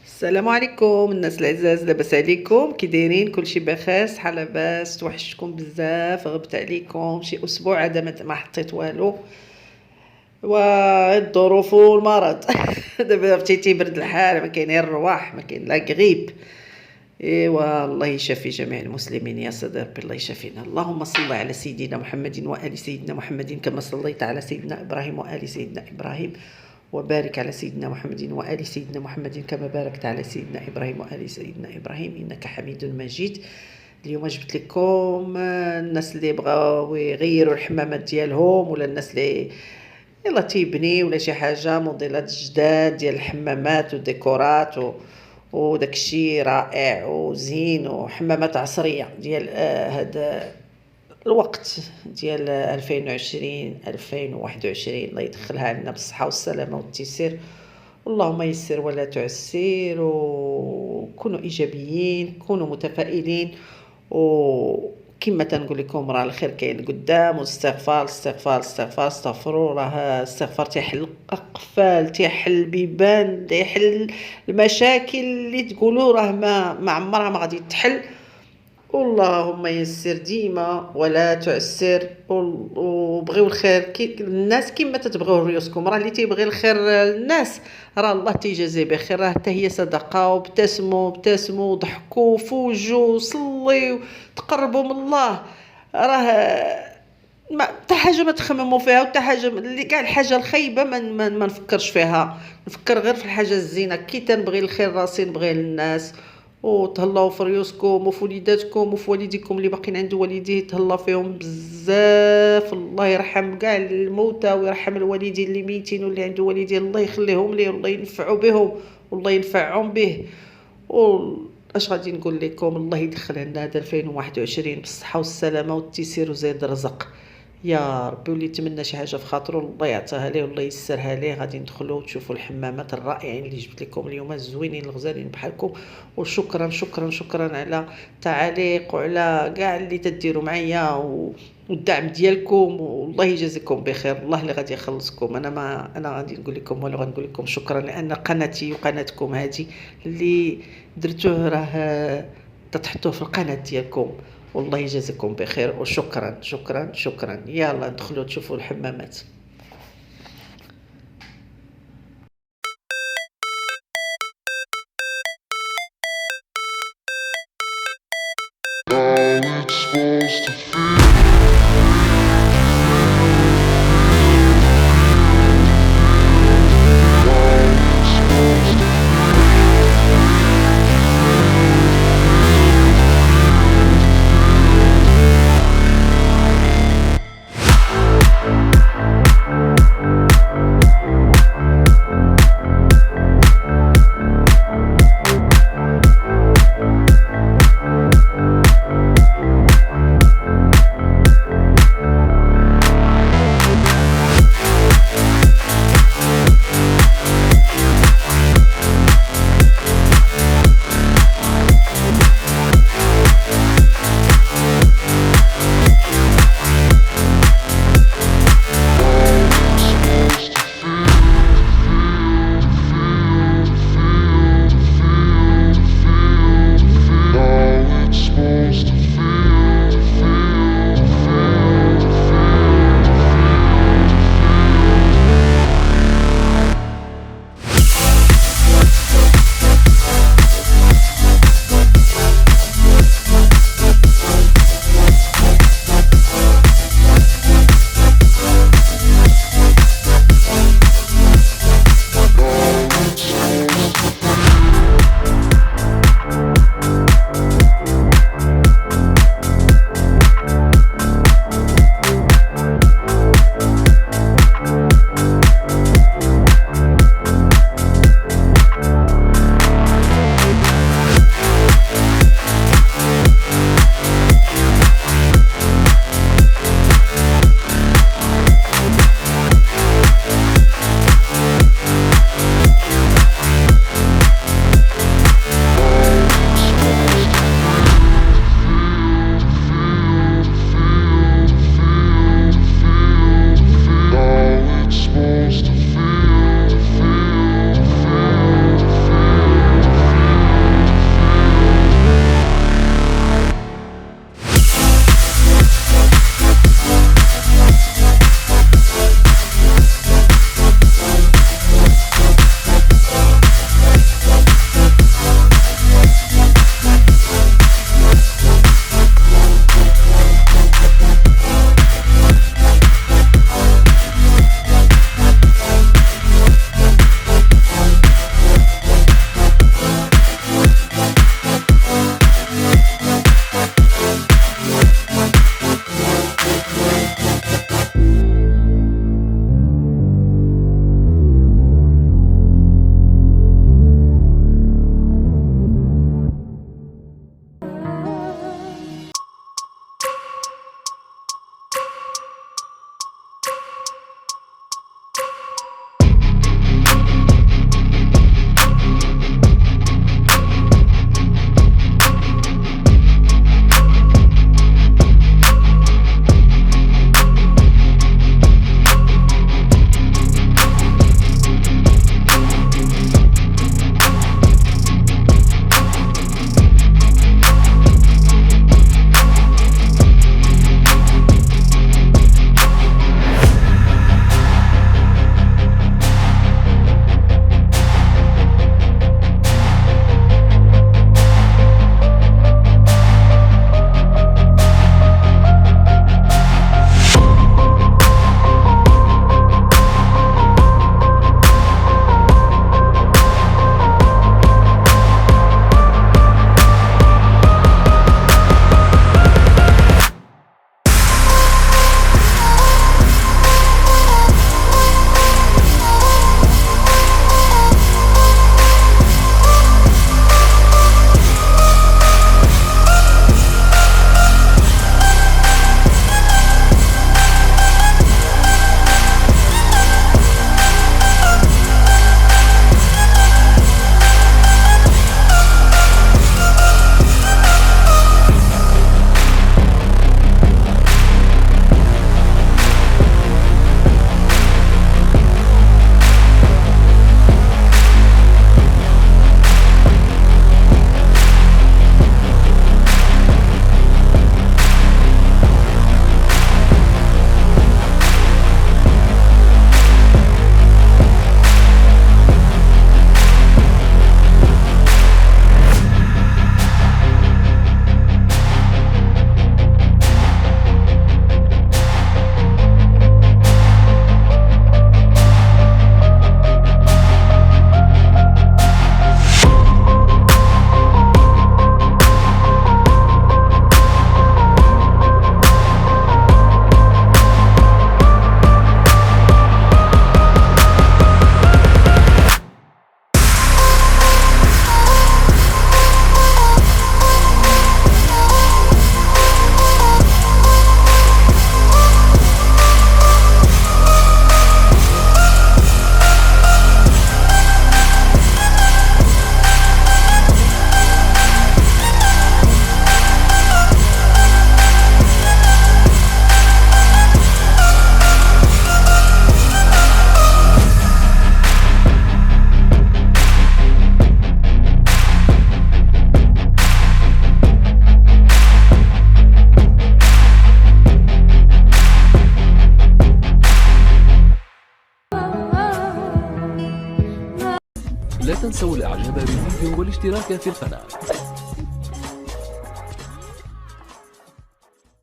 السلام عليكم الناس العزاز، لاباس عليكم؟ كي دايرين؟ كلشي بخير؟ صحه لاباس؟ توحشتكم بزاف، غبت عليكم شي اسبوع عاد ما حطيت والو. والظروف والمرض دابا عرفتي تيبرد الحال، ما كاين غير الرواح، ما كاين لا غريب. ايوا الله يشفي جميع المسلمين يا سيدي ربي، الله يشفينا. اللهم صل على سيدنا محمد وآل سيدنا محمد كما صليت على سيدنا إبراهيم وآل سيدنا إبراهيم، وبارك على سيدنا محمد وآل سيدنا محمد كما باركت على سيدنا إبراهيم وآل سيدنا إبراهيم إنك حميد مجيد. اليوم جبت لكم الناس اللي بغاو يغيروا الحمامات ديالهم، ولا الناس اللي يلا تيبني ولا شي حاجه، موديلات جداد ديال الحمامات وديكورات وداكشي رائع وزين، وحمامات عصريه ديال هذا الوقت ديال 2020 2021. الله يدخلها علينا بالصحه والسلامه والتيسير، اللهم يسر ولا تعسر، وكونوا ايجابيين، كونوا متفائلين. وكما تنقول لكم راه الخير كاين قدام، والاستغفار استغفار استغفار استغفروا، راه الاستغفار تيحل اقفال، تيحل بيبان، تيحل المشاكل اللي تقولوا راه ما عمرها ما غادي تحل. اللهم يسر ديما ولا تعسر، وبغيو الخير كي الناس كما تتبغيو ريوسكم. راه اللي تيبغي الخير للناس راه الله تيجازي بخير، راه حتى هي صدقه. وابتسموا ابتسموا وضحكوا وفوجوا وصليوا تقربوا من الله. راه ما حتى حاجه ما تخمموا فيها، وحتى حاجه اللي كاع الحاجه الخايبه ما نفكرش فيها، نفكر غير في الحاجه الزينه. كي تنبغي الخير راسي نبغيه للناس. وتهلاو في ريوسكم وفي وليداتكم وفي والديكم اللي باقيين عنده والديه، تهلا فيهم بزاف. الله يرحم كاع الموتى ويرحم الوالدين اللي ميتين واللي عنده والدين، الله يخليهم ليه والله ينفعوا بهم والله ينفعهم به. اش غادي نقول لكم؟ الله يدخل لنا هذا 2021 بالصحه والسلامه والتيسير وزيد الرزق يا ربي. واللي يتمنى شي حاجه في خاطره الله يعطيها ليه والله يسرها ليه. غادي ندخلوا وتشوفوا الحمامات الرائعين اللي جبت لكم اليوم، الزوينين الغزالين بحالكم. وشكرا شكرا شكرا على التعاليق وعلى كاع اللي تديروا معايا والدعم ديالكم، والله يجازيكم بخير. الله اللي غادي يخلصكم. انا غادي نقول لكم والو، غنقول لكم شكرا لان قناتي وقناتكم هذه اللي درتوه راه تحطوه في القناه ديالكم. والله يجازيكم بخير وشكرا شكرا شكرا. يلا ندخلوا تشوفوا الحمامات. How it's supposed to feel. How it's supposed to تنسوا الاعجاب بالفيديو والاشتراك في القناة.